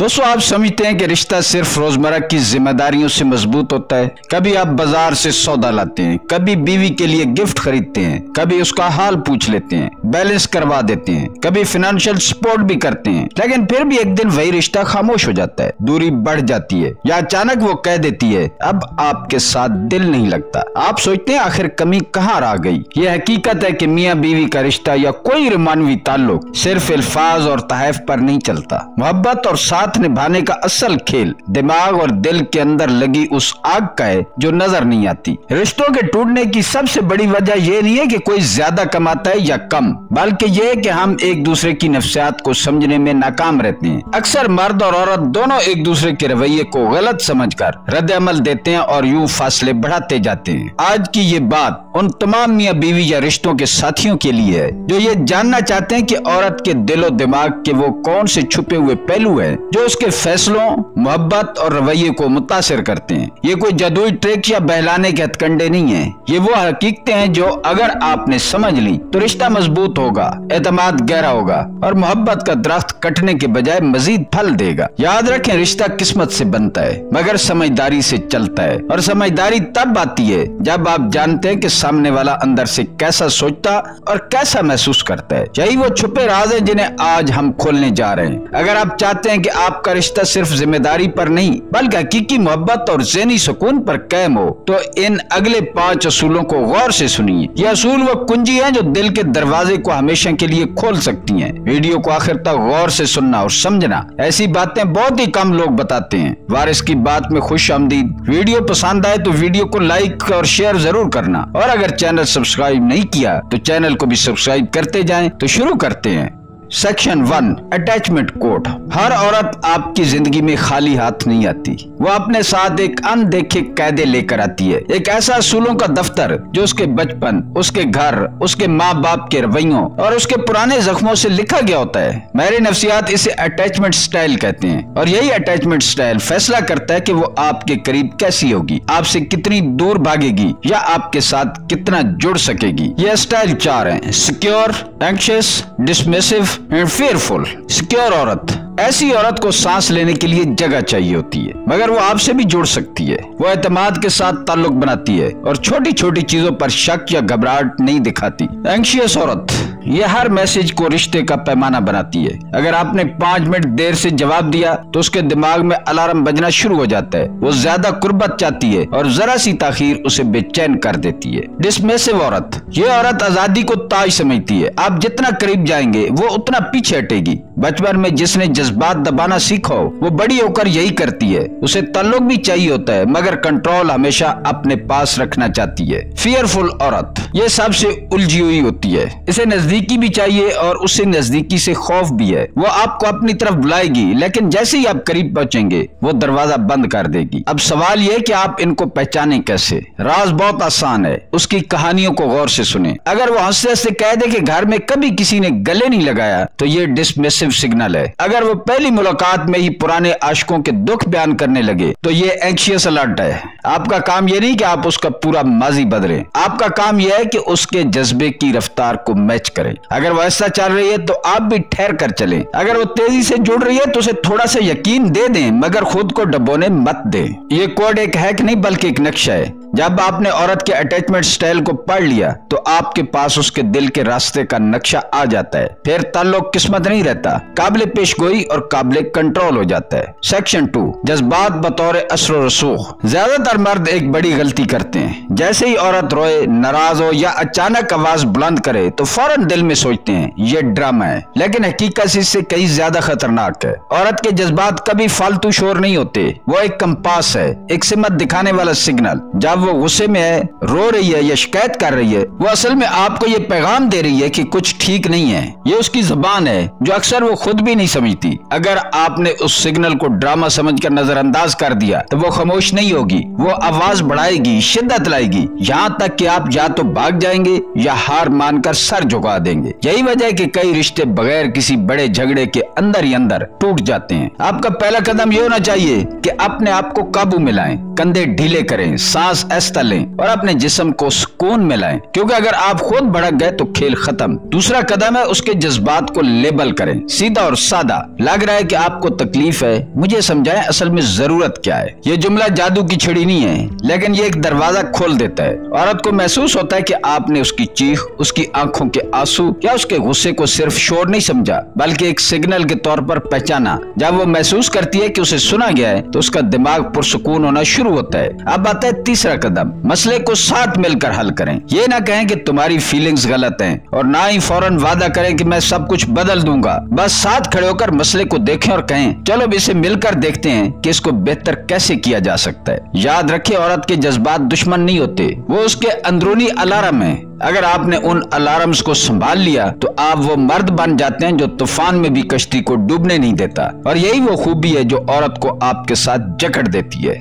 दोस्तों, आप समझते हैं कि रिश्ता सिर्फ रोजमर्रा की जिम्मेदारियों से मजबूत होता है। कभी आप बाजार से सौदा लाते हैं, कभी बीवी के लिए गिफ्ट खरीदते हैं, कभी उसका हाल पूछ लेते हैं, बैलेंस करवा देते हैं, कभी फाइनेंशियल सपोर्ट भी करते हैं, लेकिन फिर भी एक दिन वही रिश्ता खामोश हो जाता है, दूरी बढ़ जाती है या अचानक वो कह देती है अब आपके साथ दिल नहीं लगता। आप सोचते हैं आखिर कमी कहाँ रह गई। ये हकीकत है कि मियाँ बीवी का रिश्ता या कोई रोमानवी ताल्लुक सिर्फ अल्फाज और तहफ पर नहीं चलता। मोहब्बत और साथ निभाने का असल खेल दिमाग और दिल के अंदर लगी उस आग का है जो नजर नहीं आती। रिश्तों के टूटने की सबसे बड़ी वजह यह नहीं है कि कोई ज्यादा कमाता है या कम, बल्कि यह है कि हम एक दूसरे की नफ्सियात को समझने में नाकाम रहते हैं। अक्सर मर्द और औरत दोनों एक दूसरे के रवैये को गलत समझकर रद्द अमल देते हैं और यूं फासले बढ़ाते जाते हैं। आज की ये बात उन तमाम मियाँ बीवी या रिश्तों के साथियों के लिए है जो ये जानना चाहते हैं कि औरत के दिलो दिमाग के वो कौन से छुपे हुए पहलू हैं जो उसके फैसलों, मोहब्बत और रवैये को मुतासिर करते हैं। ये कोई जादुई ट्रिक या बहलाने के हथकंडे नहीं है। ये वो हकीकतें हैं जो अगर आपने समझ ली तो रिश्ता मजबूत होगा, एतमाद गहरा होगा और मोहब्बत का दरख्त कटने के बजाय मजीद फल देगा। याद रखें, रिश्ता किस्मत से बनता है मगर समझदारी से चलता है, और समझदारी तब आती है जब आप जानते हैं कि सामने वाला अंदर से कैसा सोचता और कैसा महसूस करता है। यही वो छुपे राज है जिन्हें आज हम खोलने जा रहे हैं। अगर आप चाहते हैं कि आपका रिश्ता सिर्फ जिम्मेदारी पर नहीं बल्कि हकीकी मोहब्बत और ज़हनी सुकून पर कायम हो तो इन अगले 5 असूलों को गौर से सुनिए। ये असूल वो कुंजी है जो दिल के दरवाजे को हमेशा के लिए खोल सकती हैं। वीडियो को आखिर तक गौर से सुनना और समझना, ऐसी बातें बहुत ही कम लोग बताते हैं। वारिस की बात में खुश आमदीद। वीडियो पसंद आए तो वीडियो को लाइक और शेयर जरूर करना, और अगर चैनल सब्सक्राइब नहीं किया तो चैनल को भी सब्सक्राइब करते जाएं। तो शुरू करते हैं। Section 1, attachment code. हर औरत आपकी जिंदगी में खाली हाथ नहीं आती। वो अपने साथ एक अनदेखे कायदे लेकर आती है, एक ऐसा असूलों का दफ्तर जो उसके बचपन, उसके घर, उसके माँ बाप के रवैयों और उसके पुराने जख्मों से लिखा गया होता है। मेरे नफ्सियात इसे अटैचमेंट स्टाइल कहते हैं, और यही अटैचमेंट स्टाइल फैसला करता है कि वो आपके करीब कैसी होगी, आपसे कितनी दूर भागेगी या आपके साथ कितना जुड़ सकेगी। यह स्टाइल 4 है: secure, anxious, dismissive and fearful. Secure औरत, ऐसी औरत को सांस लेने के लिए जगह चाहिए होती है मगर वो आपसे भी जुड़ सकती है। वो एतमाद के साथ ताल्लुक बनाती है और छोटी छोटी चीजों पर शक या घबराहट नहीं दिखाती। एंग्शियस औरत, ये हर मैसेज को रिश्ते का पैमाना बनाती है। अगर आपने 5 मिनट देर से जवाब दिया तो उसके दिमाग में अलार्म बजना शुरू हो जाता है। वो ज्यादा कुर्बत चाहती है और जरा सी ताखीर उसे बेचैन कर देती है। डिसमिसिव औरत, ये औरत आजादी को ताज समझती है। आप जितना करीब जाएंगे वो उतना पीछे हटेगी। बचपन में जिसने जज्बात दबाना सीखा हो वो बड़ी होकर यही करती है। उसे ताल्लुक भी चाहिए होता है मगर कंट्रोल हमेशा अपने पास रखना चाहती है। फियरफुल औरत, ये सबसे उलझी हुई होती है। इसे नजदीकी भी चाहिए और उससे नजदीकी से खौफ भी है। वो आपको अपनी तरफ बुलाएगी लेकिन जैसे ही आप करीब पहुंचेंगे वो दरवाजा बंद कर देगी। अब सवाल ये है कि आप इनको पहचाने कैसे। राज बहुत आसान है, उसकी कहानियों को गौर से सुने। अगर वो हंसते हंसते कह दे कि घर में कभी किसी ने गले नहीं लगाया तो ये डिसमिसिव सिग्नल है। अगर वो पहली मुलाकात में ही पुराने आशिकों के दुख बयान करने लगे तो ये एंग्शियस अलर्ट है। आपका काम ये नहीं कि आप उसका पूरा माजी बदलें, आपका काम यह है कि उसके जज्बे की रफ्तार को मैच करें। अगर वो ऐसा चल रही है तो आप भी ठहर कर चलें। अगर वो तेजी से जुड़ रही है तो उसे थोड़ा सा यकीन दे दें मगर खुद को डबोने मत दें। ये कोड एक हैक नहीं बल्कि एक नक्शा है। जब आपने औरत के अटैचमेंट स्टाइल को पढ़ लिया तो आपके पास उसके दिल के रास्ते का नक्शा आ जाता है। फिर ताल्लुक किस्मत नहीं रहता, काबिल पेशगोई और काबिल कंट्रोल हो जाता है। सेक्शन 2, जज्बात बतौर असर रसूख। ज्यादातर मर्द एक बड़ी गलती करते हैं। जैसे ही औरत रोए, नाराज हो या अचानक आवाज बुलंद करे तो फौरन दिल में सोचते हैं ये ड्रामा है, लेकिन हकीकत इससे कहीं ज्यादा खतरनाक है। औरत के जज्बात कभी फालतू शोर नहीं होते, वो एक कंपास है, एक सिमत दिखाने वाला सिग्नल। जब वो गुस्से में है, रो रही है या शिकायत कर रही है, वो असल में आपको ये पैगाम दे रही है कि कुछ ठीक नहीं है। ये उसकी जुबान है जो अक्सर वो खुद भी नहीं समझती। अगर आपने उस सिग्नल को ड्रामा समझकर नजरअंदाज कर दिया तो वो खामोश नहीं होगी, वो आवाज बढ़ाएगी, शिद्दत लाएगी, यहाँ तक कि आप या तो भाग जाएंगे या हार मानकर सर झुका देंगे। यही वजह है कि कई रिश्ते बगैर किसी बड़े झगड़े के अंदर ही अंदर टूट जाते हैं। आपका पहला कदम ये होना चाहिए कि अपने आप को काबू में लाएं, कंधे ढीले करें, सांस ऐसा लें और अपने जिस्म को सुकून में लाएं, क्योंकि अगर आप खुद भड़क गए तो खेल खत्म। दूसरा कदम है उसके जज्बात को लेबल करें, सीधा और सादा। लग रहा है कि आपको तकलीफ है, मुझे समझाएं असल में जरूरत क्या है। ये जुमला जादू की छड़ी नहीं है, लेकिन ये एक दरवाजा खोल देता है। औरत को महसूस होता है कि आपने उसकी चीख, उसकी आंखों के आंसू या उसके गुस्से को सिर्फ शोर नहीं समझा, बल्कि एक सिग्नल के तौर पर पहचाना। जब वो महसूस करती है कि उसे सुना गया है तो उसका दिमाग पुरसुकून होना शुरू होता है। अब आता है तीसरा कदम, मसले को साथ मिलकर हल करें। ये ना कहें कि तुम्हारी फीलिंग्स गलत हैं और ना ही फौरन वादा करें कि मैं सब कुछ बदल दूंगा। बस साथ खड़े होकर मसले को देखें और कहें चलो अब इसे मिलकर देखते हैं कि इसको बेहतर कैसे किया जा सकता है। याद रखिए, औरत के जज्बात दुश्मन नहीं होते, वो उसके अंदरूनी अलार्म है। अगर आपने उन अलार्म्स को संभाल लिया तो आप वो मर्द बन जाते हैं जो तूफान में भी कश्ती को डूबने नहीं देता। और यही वो खूबी है जो औरत को आपके साथ जकड़ देती है।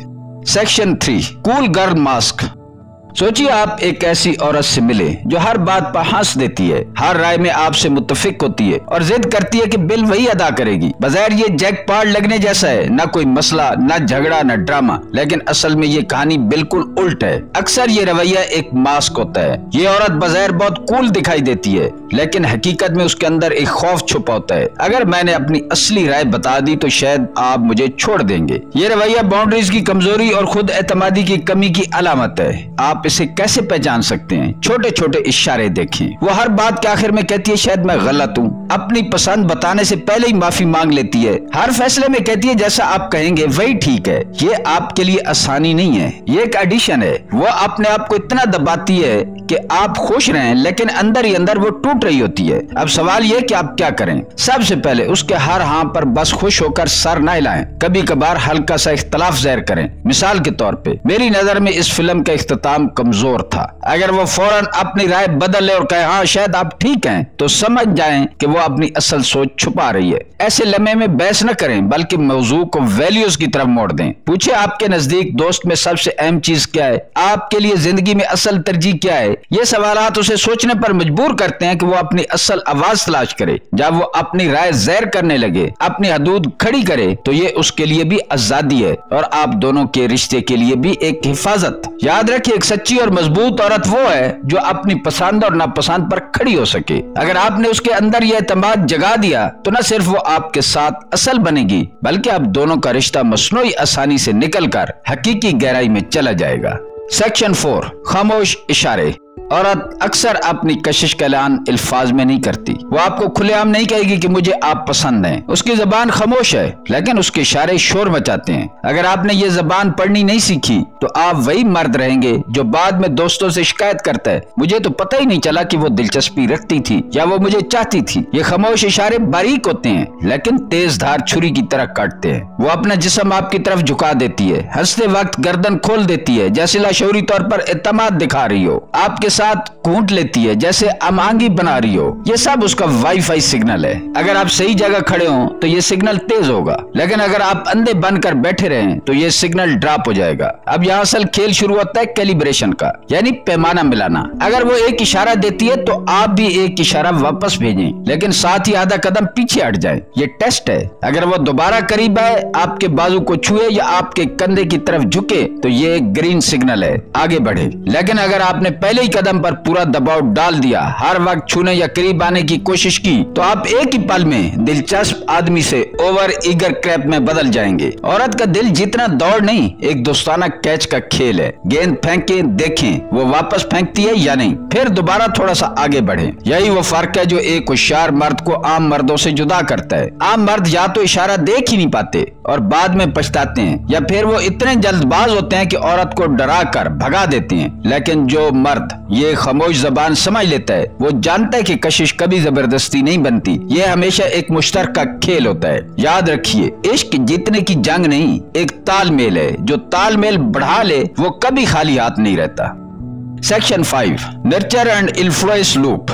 Section 3, cool girl mask. सोचिए आप एक ऐसी औरत से मिले जो हर बात पर हंस देती है, हर राय में आपसे मुत्तफिक होती है और जिद करती है कि बिल वही अदा करेगी। बज़ाहिर ये जैकपॉट लगने जैसा है, न कोई मसला, न झगड़ा, न ड्रामा, लेकिन असल में ये कहानी बिल्कुल उल्ट है। अक्सर ये रवैया एक मास्क होता है। ये औरत बज़ाहिर बहुत कूल दिखाई देती है, लेकिन हकीकत में उसके अंदर एक खौफ छुपा होता है। अगर मैंने अपनी असली राय बता दी तो शायद आप मुझे छोड़ देंगे। ये रवैया बाउंड्रीज की कमजोरी और खुद एतमादी की कमी की अलामत है। आप इसे कैसे पहचान सकते हैं? छोटे छोटे इशारे देखें। वो हर बात के आखिर में कहती है शायद मैं गलत हूँ। अपनी पसंद बताने से पहले ही माफी मांग लेती है। हर फैसले में कहती है जैसा आप कहेंगे वही ठीक है। ये आपके लिए आसानी नहीं है, ये एक एडिशन है। वो अपने आप को इतना दबाती है कि आप खुश रहें, लेकिन अंदर ही अंदर वो टूट रही होती है। अब सवाल ये कि आप क्या करें? सबसे पहले उसके हर हाँ पर बस खुश होकर सर न हिलाएं। कभी कभार हल्का सा इख्तलाफ ज़ाहिर करें। मिसाल के तौर पे मेरी नजर में इस फिल्म का इख्तिताम कमजोर था। अगर वो फौरन अपनी राय बदल ले और कहे हाँ शायद आप ठीक हैं, तो समझ जाएं कि वो अपनी असल सोच छुपा रही है। ऐसे लम्हे में बहस न करें, बल्कि मौजू को वैल्यूज की तरफ मोड़ दें। पूछे आपके नजदीक दोस्त में सबसे अहम चीज क्या है? आपके लिए जिंदगी में असल तरजीह क्या है? ये सवालात उसे सोचने पर मजबूर करते हैं कि वो अपनी असल आवाज तलाश करे। जब वो अपनी राय ज़ाहिर करने लगे, अपनी हदूद खड़ी करे, तो ये उसके लिए भी आजादी है और आप दोनों के रिश्ते के लिए भी एक हिफाजत। याद रखिए, एक सच्ची और मजबूत औरत वो है जो अपनी पसंद और नापसंद पर खड़ी हो सके। अगर आपने उसके अंदर यह एतमाद जगा दिया तो न सिर्फ वो आपके साथ असल बनेगी, बल्कि आप दोनों का रिश्ता मसनूई आसानी से निकलकर हकीकी गहराई में चला जाएगा। सेक्शन 4, खामोश इशारे। औरत अक्सर अपनी कशिश का ऐलान अल्फाज में नहीं करती। वो आपको खुलेआम नहीं कहेगी कि मुझे आप पसंद हैं। उसकी जबान खामोश है, लेकिन उसके इशारे शोर मचाते हैं। अगर आपने ये जबान पढ़नी नहीं सीखी तो आप वही मर्द रहेंगे जो बाद में दोस्तों से शिकायत करता है, मुझे तो पता ही नहीं चला कि वो दिलचस्पी रखती थी या वो मुझे चाहती थी। ये खामोश इशारे बारीक होते हैं, लेकिन तेज धार छुरी की तरह काटते हैं। वो अपना जिस्म आपकी तरफ झुका देती है, हंसते वक्त गर्दन खोल देती है जैसे लाशऊरी तौर पर एतमाद दिखा रही हो, आपके साथ कूट लेती है जैसे अमांगी बना रही हो। ये सब उसका वाईफाई सिग्नल है। अगर आप सही जगह खड़े हो तो ये सिग्नल तेज होगा, लेकिन अगर आप अंधे बनकर बैठे रहें तो ये सिग्नल ड्रॉप हो जाएगा। अब यहाँ असल खेल शुरू होता है कैलिब्रेशन का, यानी पैमाना मिलाना। अगर वो एक इशारा देती है तो आप भी एक इशारा वापस भेजें, लेकिन साथ ही आधा कदम पीछे हट जाएं। ये टेस्ट है। अगर वो दोबारा करीब आए, आपके बाजू को छुए या आपके कंधे की तरफ झुके तो ये एक ग्रीन सिग्नल है, आगे बढ़े। लेकिन अगर आपने पहले ही कदम पर पूरा दबाव डाल दिया, हर वक्त छूने या करीब आने की कोशिश की, तो आप एक ही पल में दिलचस्प आदमी से ओवर ईगर क्रैप में बदल जाएंगे। औरत का दिल जितना दौड़ नहीं, एक दोस्ताना कैच का खेल है। गेंद फेंके, देखें वो वापस फेंकती है या नहीं, फिर दोबारा थोड़ा सा आगे बढ़े। यही वो फर्क है जो एक होशियार मर्द को आम मर्दों से जुदा करता है। आम मर्द या तो इशारा देख ही नहीं पाते और बाद में पछताते हैं, या फिर वो इतने जल्दबाज होते हैं कि औरत को डरा कर भगा देते हैं। लेकिन जो मर्द ये खामोश जबान समझ लेता है, वो जानता है कि कशिश कभी जबरदस्ती नहीं बनती, ये हमेशा एक मुश्तरका खेल होता है। याद रखिए, इश्क जीतने की जंग नहीं, एक तालमेल है। जो तालमेल बढ़ा ले वो कभी खाली हाथ नहीं रहता। Section 5, nurture and influence loop.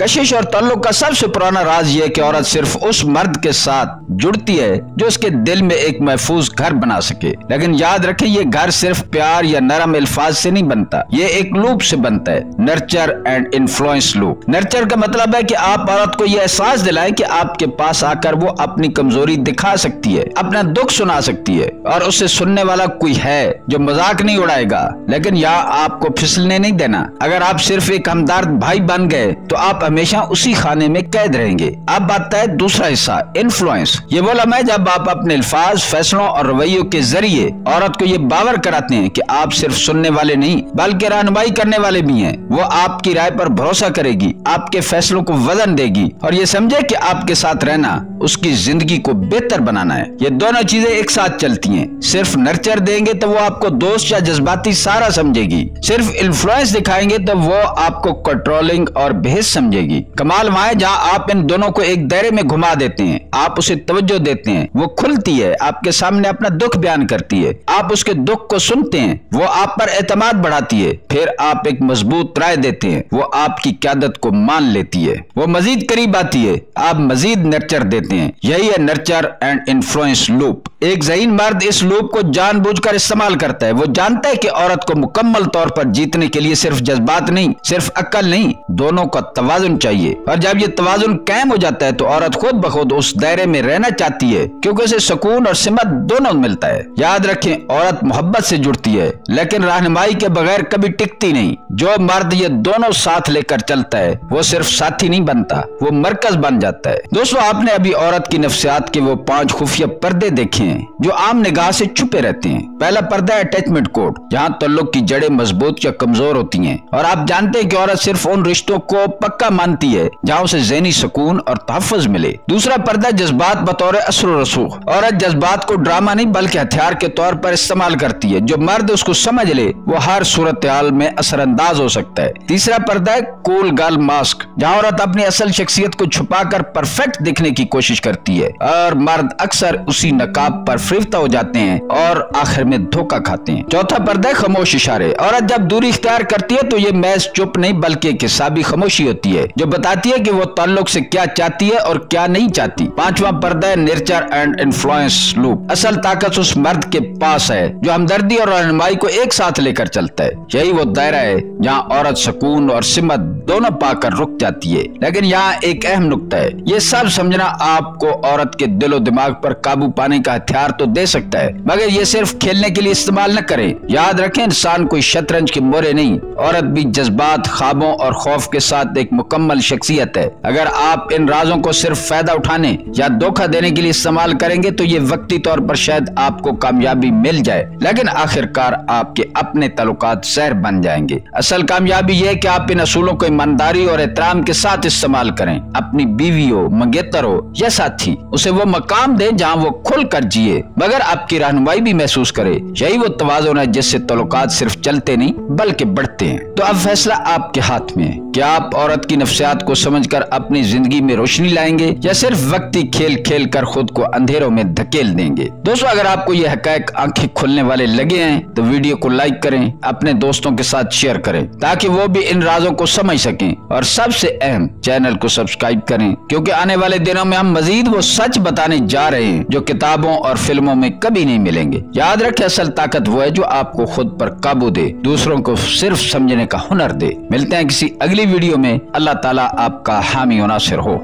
कशिश और ताल्लुक का सबसे पुराना राज यह है कि औरत सिर्फ उस मर्द के साथ जुड़ती है जो उसके दिल में एक महफूज घर बना सके। लेकिन याद रखें, ये घर सिर्फ प्यार या नरम अल्फाज से नहीं बनता, ये एक लूप से बनता है, nurture and influence loop. Nurture का मतलब है कि आप औरत को यह एहसास दिलाएं कि आपके पास आकर वो अपनी कमजोरी दिखा सकती है, अपना दुख सुना सकती है और उसे सुनने वाला कोई है जो मजाक नहीं उड़ाएगा लेकिन या आपको फिसलने नहीं देना। अगर आप सिर्फ एक हमदर्द भाई बन गए तो आप हमेशा उसी खाने में कैद रहेंगे। अब आता है दूसरा हिस्सा, इन्फ्लुएंस। ये वो लम्हा है जब आप अपने अल्फाज, फैसलों और रवैयों के जरिए औरत को ये बावर कराते हैं कि आप सिर्फ सुनने वाले नहीं बल्कि रहनुमाई करने वाले भी हैं। वो आपकी राय पर भरोसा करेगी, आपके फैसलों को वजन देगी और ये समझे कि आपके साथ रहना उसकी जिंदगी को बेहतर बनाना है। ये दोनों चीजें एक साथ चलती हैं। सिर्फ नर्चर देंगे तो वो आपको दोस्त या जज्बाती सारा समझेगी, सिर्फ इन्फ्लुएंस दिखाएंगे तो वो आपको कंट्रोलिंग और बेहद समझेगी। कमाल वहाँ है जहाँ आप इन दोनों को एक दायरे में घुमा देते हैं, आप उसे तवज्जो देते हैं, वो खुलती है, आपके सामने अपना दुख बयान करती है, आप उसके दुख को सुनते हैं, वो आप पर एतमाद बढ़ाती है, फिर आप एक मजबूत राय देते हैं, वो आपकी क़यादत को मान लेती है, वो मजीद करीब आती है, आप मजीद नर्चर देते हैं। यही है नर्चर एंड इन्फ्लुएंस लूप। एक ज़हीन मर्द इस लूप को जानबूझकर इस्तेमाल करता है। वो जानता है कि औरत को मुकम्मल तौर पर जीतने के लिए सिर्फ जज्बात नहीं, सिर्फ अक्ल नहीं, दोनों का तवाजुन चाहिए। और जब ये तवाजुन कायम हो जाता है तो औरत खुद ब खुद उस दायरे में रहना चाहती है क्योंकि उसे सुकून और सिमत दोनों मिलता है। याद रखें, औरत मोहब्बत से जुड़ती है लेकिन रहनुमाई के बगैर कभी टिकती नहीं। जो मर्द ये दोनों साथ लेकर चलता है वो सिर्फ साथी नहीं बनता, वो मरकज बन जाता है। दोस्तों, आपने अभी औरत की नफ्सियात के वो 5 खुफिया पर्दे देखे हैं जो आम निगाह से छुपे रहते हैं। पहला पर्दा है अटैचमेंट कोड, जहाँ ताल्लुक की जड़ें मजबूत या कमजोर होती हैं और आप जानते हैं कि औरत सिर्फ उन रिश्तों को पक्का मानती है जहाँ उसे ज़हनी सुकून और तहफ़्फ़ुज़ मिले। दूसरा पर्दा जज्बात बतौर असर व रसूख। औरत जज्बात को ड्रामा नहीं बल्कि हथियार के तौर पर इस्तेमाल करती है। जो मर्द उसको समझ ले वो हर सूरत हाल में असरअंदाज हो सकता है। तीसरा पर्दा है कूल गर्ल मास्क, जहाँ औरत अपनी असल शख्सियत को छुपाकर परफेक्ट दिखने की कोशिश करती है और मर्द अक्सर उसी नकाब पर फरिफ्ता हो जाते हैं और आखिर में धोखा खाते हैं। चौथा पर्दा है खामोश इशारे। औरत जब दूरी इख्तियार करती है तो ये महज चुप नहीं बल्कि एक हिसाबी खामोशी होती है जो बताती है कि वो ताल्लुक से क्या चाहती है और क्या नहीं चाहती। पांचवा पर्दा है नर्चर एंड इन्फ्लुएंस लूप। असल ताकत उस मर्द के पास है जो हमदर्दी और रहनुमाई को एक साथ लेकर चलता है। यही वो दायरा है जहाँ औरत सुकून और सिमत दोनों पाकर रुक जाती है। लेकिन यहाँ एक अहम नुक्ता है, ये सब समझना आपको औरत के दिलो दिमाग पर काबू पाने का हथियार तो दे सकता है मगर ये सिर्फ खेलने के लिए इस्तेमाल न करें। याद रखें, इंसान कोई शतरंज के मोरे नहीं, औरत भी जज्बात, ख्वाबों और खौफ के साथ एक मुकम्मल शख्सियत है। अगर आप इन राजों को सिर्फ फायदा उठाने या धोखा देने के लिए इस्तेमाल करेंगे तो ये वक्ती तौर पर शायद आपको कामयाबी मिल जाए लेकिन आखिरकार आपके अपने ताल्लुकात जहर बन जाएंगे। असल कामयाबी यह है कि आप इन असूलों को ईमानदारी और एहतराम के साथ इस्तेमाल करें। अपनी बीवी हो, मंगेतर हो या साथी, उसे वो मकाम दें जहाँ वो खुल कर जिए मगर आपकी रहनुमाई भी महसूस करे। यही वो तवाज़ुन है जिससे ताल्लुकात सिर्फ चलते नहीं बल्कि बढ़ते हैं। तो अब फैसला आपके हाथ में है कि आप औरत की नफ्सियात को समझकर अपनी जिंदगी में रोशनी लाएंगे या सिर्फ वक्ती खेल खेल कर खुद को अंधेरों में धकेल देंगे। दोस्तों, अगर आपको ये हकायक आंखें खोलने वाले लगे हैं तो वीडियो को लाइक करें, अपने दोस्तों के साथ शेयर करें ताकि वो भी इन राजों को समझ सकें और सबसे अहम, चैनल को सब्सक्राइब करें क्योंकि आने वाले दिनों में हम मजीद वो सच बताने जा रहे हैं जो किताबों और फिल्मों में कभी नहीं मिलेंगे। याद रखें, असल ताकत वो है जो आपको खुद पर काबू दे, दूसरों को सिर्फ समझने का हुनर दे। मिलते हैं किसी अगली वीडियो में। अल्लाह ताला आपका हामी और नासिर हो।